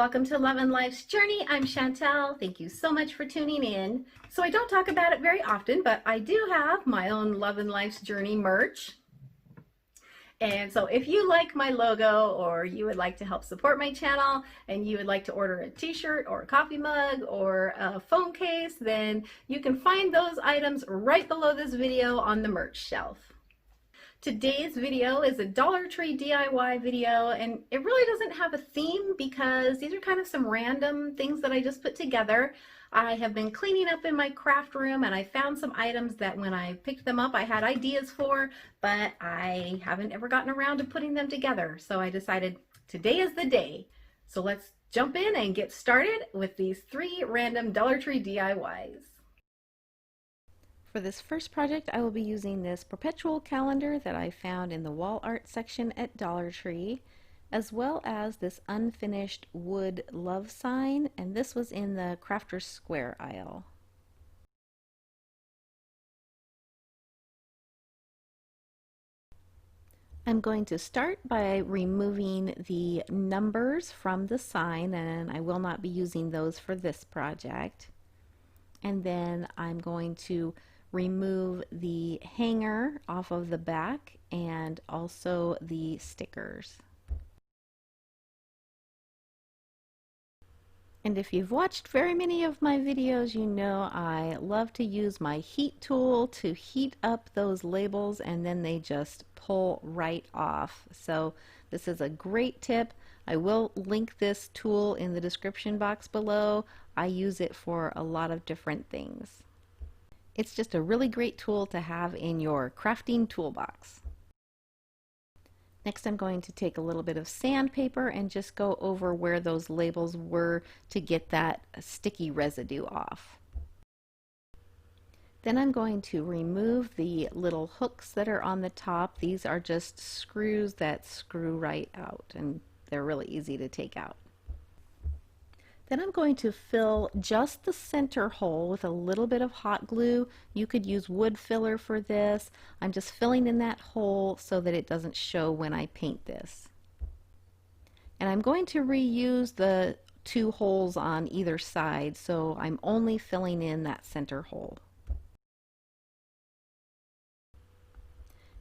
welcome to Love and Life's Journey. I'm Chantel. Thank you so much for tuning in. So I don't talk about it very often, but I do have my own Love and Life's Journey merch. And so if you like my logo, or you would like to help support my channel and you would like to order a t-shirt or a coffee mug or a phone case, then you can find those items right below this video on the merch shelf. Today's video is a Dollar Tree DIY video, and it really doesn't have a theme because these are kind of some random things that I just put together. I have been cleaning up in my craft room and I found some items that when I picked them up I had ideas for, but I haven't ever gotten around to putting them together. So I decided today is the day. So let's jump in and get started with these 3 random Dollar Tree DIYs. For this first project, I will be using this perpetual calendar that I found in the wall art section at Dollar Tree, as well as this unfinished wood love sign, and this was in the Crafter's Square aisle. I'm going to start by removing the numbers from the sign, and I will not be using those for this project. And then I'm going to remove the hanger off of the back and also the stickers. And if you've watched very many of my videos, you know I love to use my heat tool to heat up those labels, and then they just pull right off. So this is a great tip. I will link this tool in the description box below. I use it for a lot of different things. It's just a really great tool to have in your crafting toolbox. Next, I'm going to take a little bit of sandpaper and just go over where those labels were to get that sticky residue off. Then I'm going to remove the little hooks that are on the top. These are just screws that screw right out, and they're really easy to take out. Then I'm going to fill just the center hole with a little bit of hot glue. You could use wood filler for this. I'm just filling in that hole so that it doesn't show when I paint this. And I'm going to reuse the 2 holes on either side, so I'm only filling in that center hole.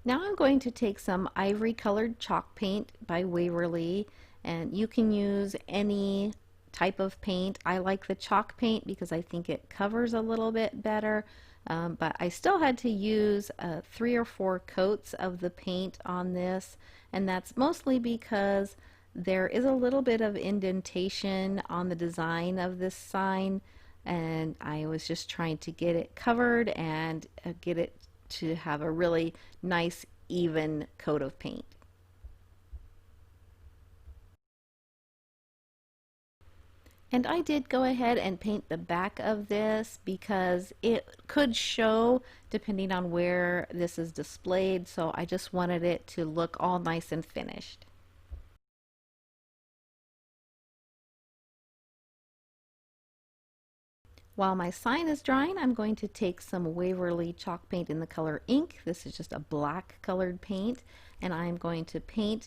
Now I'm going to take some ivory colored chalk paint by Waverly, and you can use any type of paint. I like the chalk paint because I think it covers a little bit better, but I still had to use 3 or 4 coats of the paint on this, and that's mostly because there is a little bit of indentation on the design of this sign, and I was just trying to get it covered and get it to have a really nice even coat of paint. And I did go ahead and paint the back of this because it could show depending on where this is displayed, so I just wanted it to look all nice and finished. While my sign is drying, I'm going to take some Waverly chalk paint in the color ink. This is just a black colored paint, and I'm going to paint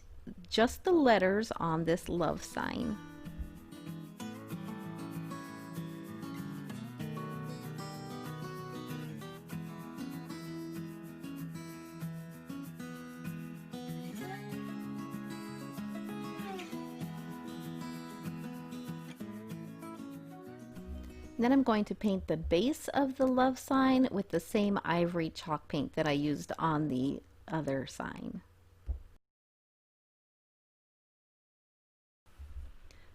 just the letters on this love sign. Then I'm going to paint the base of the love sign with the same ivory chalk paint that I used on the other sign.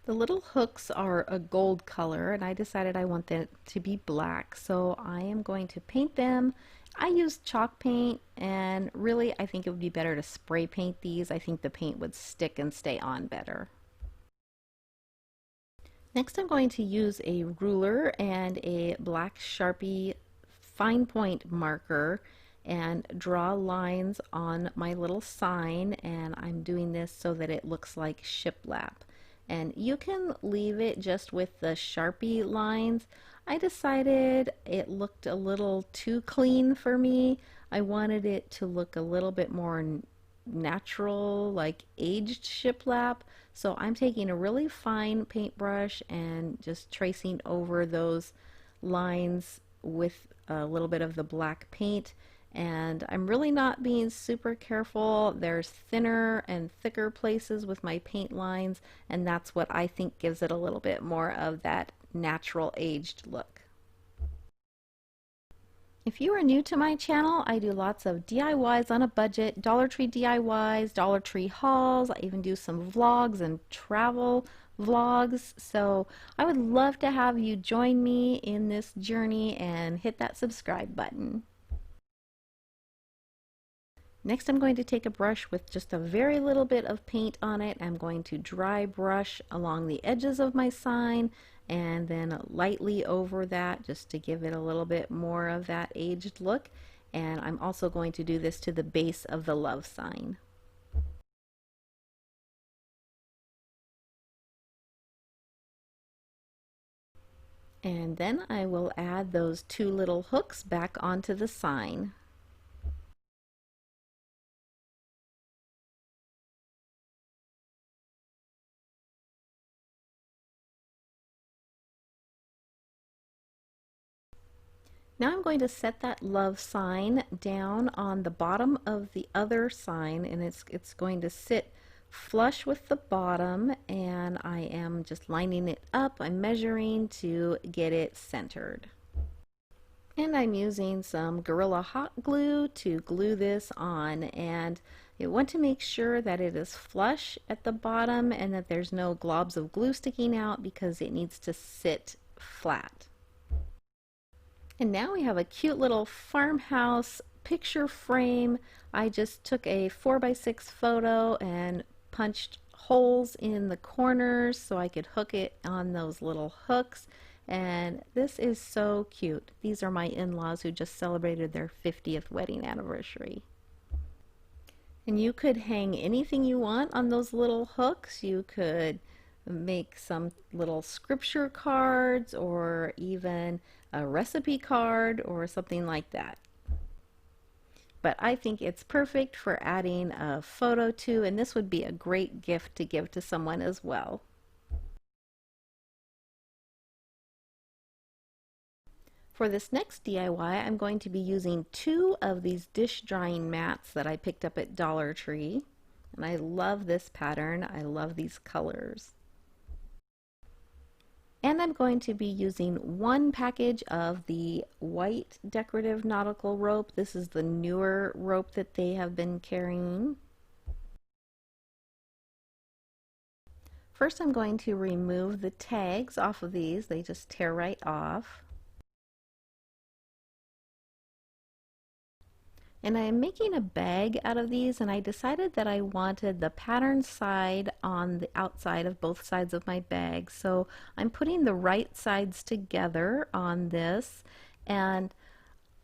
The little hooks are a gold color, and I decided I want them to be black, so I am going to paint them. I used chalk paint, and really I think it would be better to spray paint these. I think the paint would stick and stay on better. Next, I'm going to use a ruler and a black Sharpie fine point marker and draw lines on my little sign, and I'm doing this so that it looks like shiplap. And you can leave it just with the Sharpie lines. I decided it looked a little too clean for me. I wanted it to look a little bit more natural, like aged shiplap. So I'm taking a really fine paintbrush and just tracing over those lines with a little bit of the black paint. And I'm really not being super careful. There's thinner and thicker places with my paint lines, and that's what I think gives it a little bit more of that natural aged look. If you are new to my channel, I do lots of DIYs on a budget, Dollar Tree DIYs, Dollar Tree hauls. I even do some vlogs and travel vlogs. So I would love to have you join me in this journey and hit that subscribe button. Next, I'm going to take a brush with just a very little bit of paint on it. I'm going to dry brush along the edges of my sign and then lightly over that just to give it a little bit more of that aged look. And I'm also going to do this to the base of the love sign. And then I will add those two little hooks back onto the sign. Now I'm going to set that love sign down on the bottom of the other sign, and it's going to sit flush with the bottom, and I am just lining it up. I'm measuring to get it centered. And I'm using some Gorilla Hot Glue to glue this on, and you want to make sure that it is flush at the bottom and that there's no globs of glue sticking out because it needs to sit flat. And now we have a cute little farmhouse picture frame. I just took a 4x6 photo and punched holes in the corners so I could hook it on those little hooks. And this is so cute. These are my in-laws who just celebrated their 50th wedding anniversary. And you could hang anything you want on those little hooks. You could make some little scripture cards or even a recipe card or something like that. But I think it's perfect for adding a photo to, and this would be a great gift to give to someone as well. For this next DIY, I'm going to be using two of these dish drying mats that I picked up at Dollar Tree. And I love this pattern. I love these colors. And I'm going to be using one package of the white decorative nautical rope. This is the newer rope that they have been carrying. First, I'm going to remove the tags off of these. They just tear right off. And I'm making a bag out of these, and I decided that I wanted the pattern side on the outside of both sides of my bag. So I'm putting the right sides together on this, and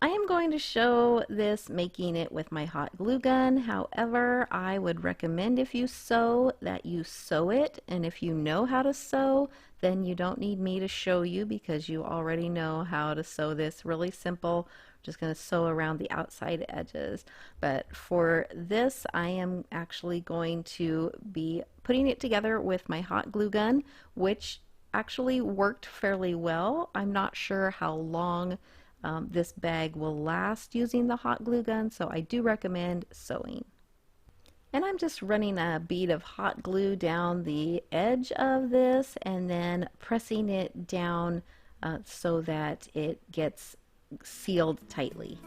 I am going to show this making it with my hot glue gun. However, I would recommend if you sew that you sew it, and if you know how to sew, then you don't need me to show you because you already know how to sew this. Really simple. Just going to sew around the outside edges. But for this, I am actually going to be putting it together with my hot glue gun, which actually worked fairly well. I'm not sure how long this bag will last using the hot glue gun, so I do recommend sewing. And I'm just running a bead of hot glue down the edge of this and then pressing it down so that it gets sealed tightly.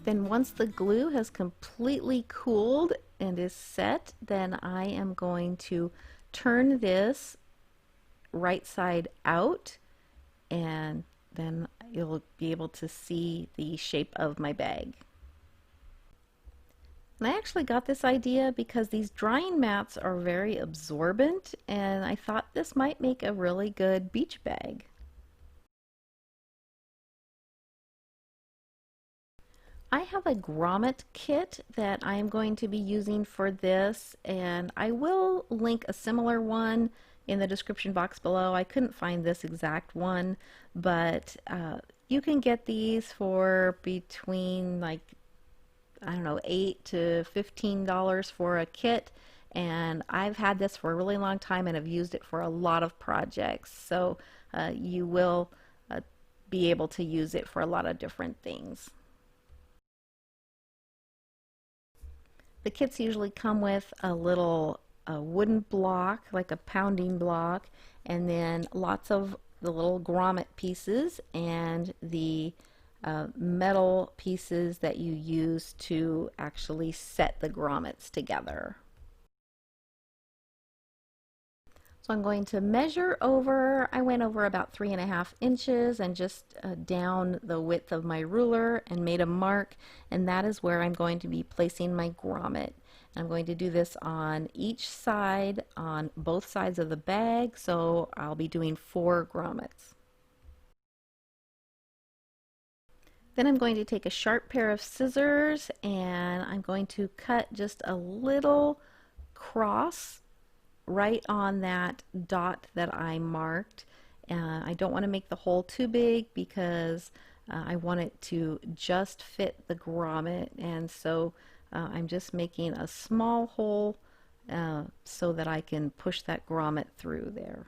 Then once the glue has completely cooled and is set, then I am going to turn this right side out, and then you'll be able to see the shape of my bag. And I actually got this idea because these drying mats are very absorbent, and I thought this might make a really good beach bag. I have a grommet kit that I'm going to be using for this, and I will link a similar one in the description box below. I couldn't find this exact one, but you can get these for between, like, I don't know, $8 to $15 for a kit, and I've had this for a really long time and have used it for a lot of projects, so you will be able to use it for a lot of different things. The kits usually come with a little wooden block, like a pounding block, and then lots of the little grommet pieces and the metal pieces that you use to actually set the grommets together. So I'm going to measure over, I went over about 3.5 inches and just down the width of my ruler and made a mark, and that is where I'm going to be placing my grommet. I'm going to do this on each side, on both sides of the bag, so I'll be doing 4 grommets. Then I'm going to take a sharp pair of scissors and I'm going to cut just a little cross right on that dot that I marked. I don't want to make the hole too big because I want it to just fit the grommet, and so I'm just making a small hole so that I can push that grommet through there.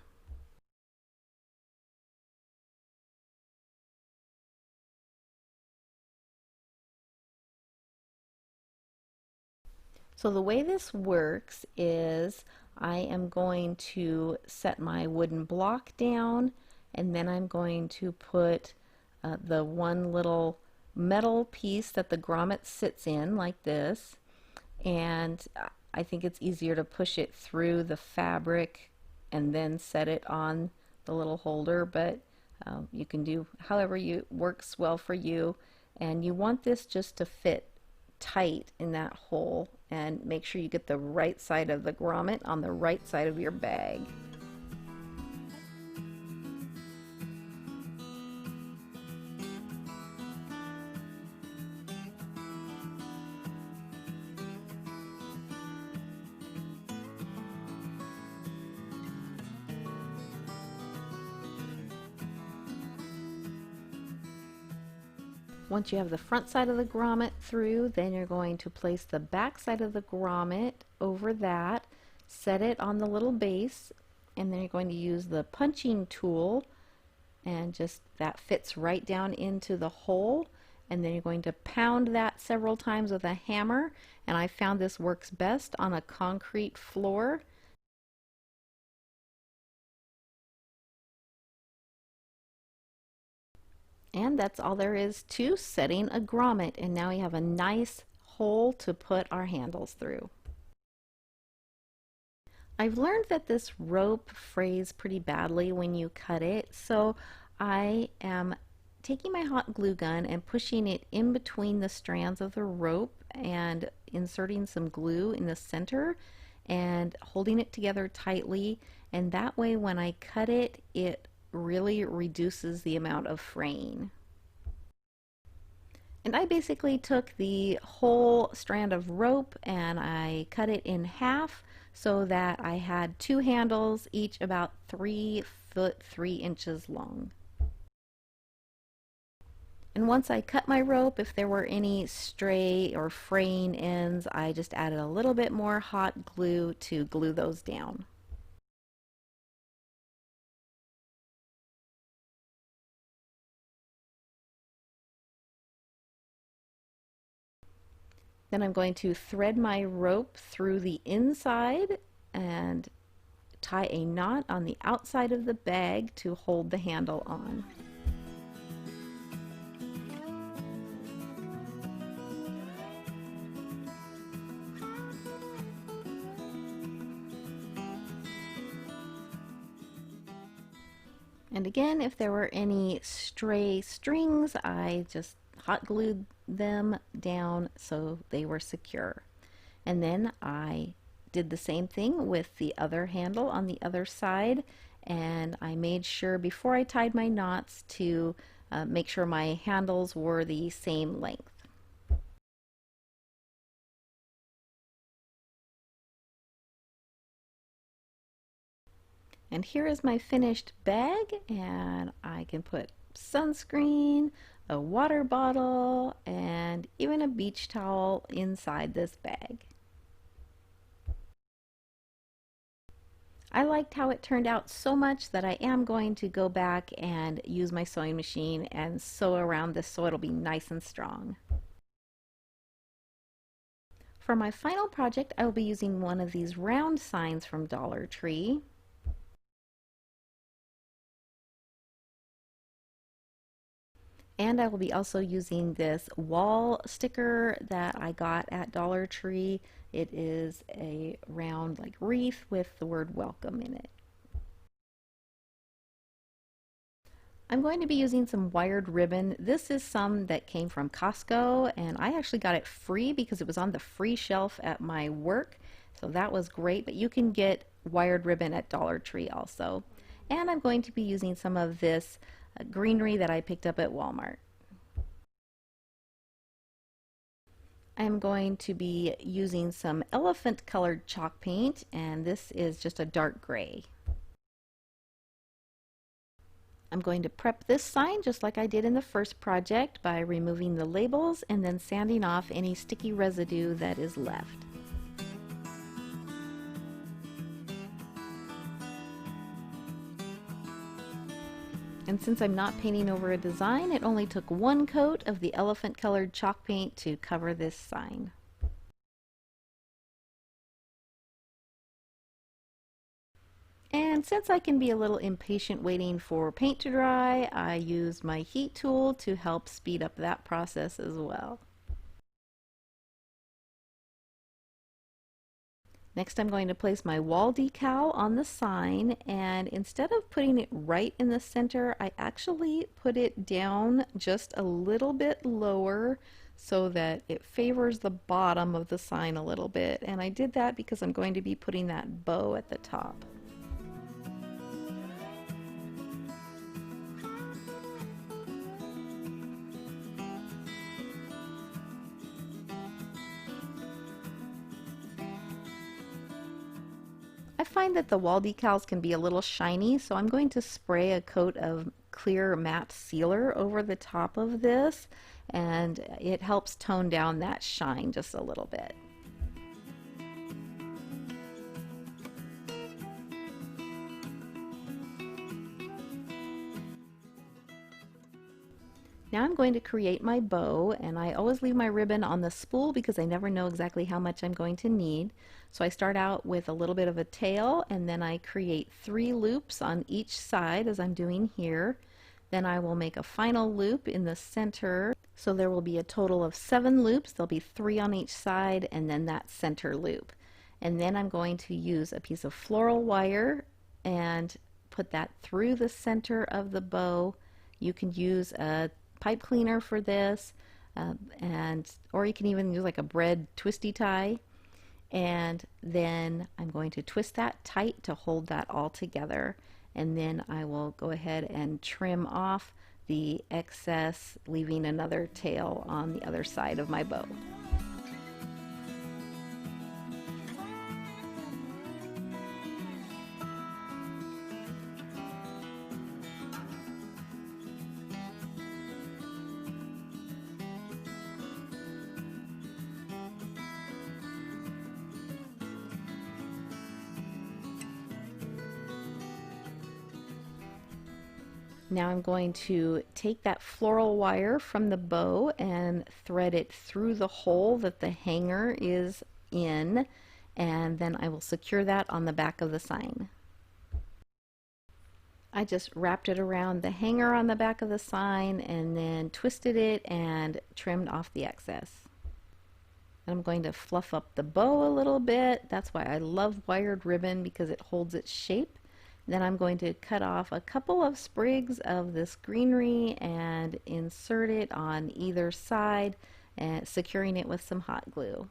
So the way this works is I am going to set my wooden block down, and then I'm going to put the one little metal piece that the grommet sits in, like this, and I think it's easier to push it through the fabric and then set it on the little holder, but you can do however works well for you. And you want this just to fit tight in that hole, and make sure you get the right side of the grommet on the right side of your bag. Once you have the front side of the grommet through, then you're going to place the back side of the grommet over that, set it on the little base, and then you're going to use the punching tool, and just that fits right down into the hole, and then you're going to pound that several times with a hammer, and I found this works best on a concrete floor. And that's all there is to setting a grommet, and now we have a nice hole to put our handles through. I've learned that this rope frays pretty badly when you cut it, so I am taking my hot glue gun and pushing it in between the strands of the rope and inserting some glue in the center and holding it together tightly, and that way when I cut it, it really reduces the amount of fraying. And I basically took the whole strand of rope and I cut it in half so that I had 2 handles, each about 3 foot 3 inches long. And once I cut my rope, if there were any stray or fraying ends, I just added a little bit more hot glue to glue those down. Then I'm going to thread my rope through the inside and tie a knot on the outside of the bag to hold the handle on. And again, if there were any stray strings, I just hot glued them down so they were secure. And then I did the same thing with the other handle on the other side, and I made sure before I tied my knots to make sure my handles were the same length. And here is my finished bag, and I can put sunscreen, a water bottle, and even a beach towel inside this bag. I liked how it turned out so much that I am going to go back and use my sewing machine and sew around this so it'll be nice and strong. For my final project, I will be using one of these round signs from Dollar Tree. And I will be also using this wall sticker that I got at Dollar Tree. It is a round like wreath with the word welcome in it. I'm going to be using some wired ribbon. This is some that came from Costco, and I actually got it free because it was on the free shelf at my work. So that was great, but you can get wired ribbon at Dollar Tree also. And I'm going to be using some of this greenery that I picked up at Walmart. I'm going to be using some elephant colored chalk paint, and this is just a dark gray. I'm going to prep this sign just like I did in the first project by removing the labels and then sanding off any sticky residue that is left. And since I'm not painting over a design, it only took one coat of the elephant colored chalk paint to cover this sign. And since I can be a little impatient waiting for paint to dry, I use my heat tool to help speed up that process as well. Next, I'm going to place my wall decal on the sign, and instead of putting it right in the center, I actually put it down just a little bit lower so that it favors the bottom of the sign a little bit. And I did that because I'm going to be putting that bow at the top. I find that the wall decals can be a little shiny, so I'm going to spray a coat of clear matte sealer over the top of this, and it helps tone down that shine just a little bit. Now I'm going to create my bow, and I always leave my ribbon on the spool because I never know exactly how much I'm going to need. So I start out with a little bit of a tail, and then I create 3 loops on each side as I'm doing here. Then I will make a final loop in the center. So there will be a total of 7 loops. There'll be 3 on each side and then that center loop. And then I'm going to use a piece of floral wire and put that through the center of the bow. You can use a pipe cleaner for this, or you can even use like a bread twisty tie. And then I'm going to twist that tight to hold that all together, and then I will go ahead and trim off the excess, leaving another tail on the other side of my bow. Now I'm going to take that floral wire from the bow and thread it through the hole that the hanger is in, and then I will secure that on the back of the sign. I just wrapped it around the hanger on the back of the sign and then twisted it and trimmed off the excess. I'm going to fluff up the bow a little bit. That's why I love wired ribbon, because it holds its shape. Then I'm going to cut off a couple of sprigs of this greenery and insert it on either side, and securing it with some hot glue.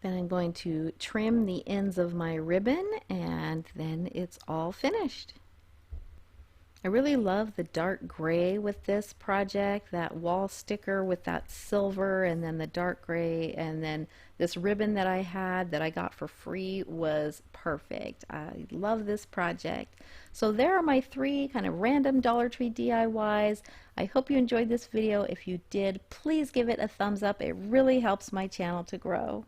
Then I'm going to trim the ends of my ribbon, and then it's all finished. I really love the dark gray with this project, that wall sticker with that silver and then the dark gray, and then this ribbon that I had that I got for free was perfect. I love this project. So there are my 3 kind of random Dollar Tree DIYs. I hope you enjoyed this video. If you did, please give it a thumbs up. It really helps my channel to grow.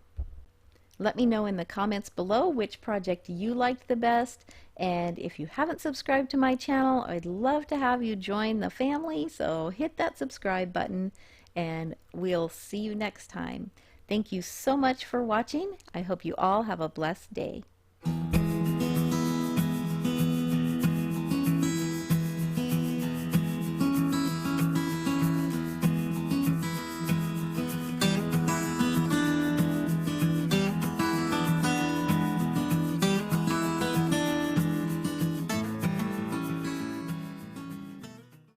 Let me know in the comments below which project you liked the best, and if you haven't subscribed to my channel, I'd love to have you join the family, so hit that subscribe button and we'll see you next time. Thank you so much for watching. I hope you all have a blessed day.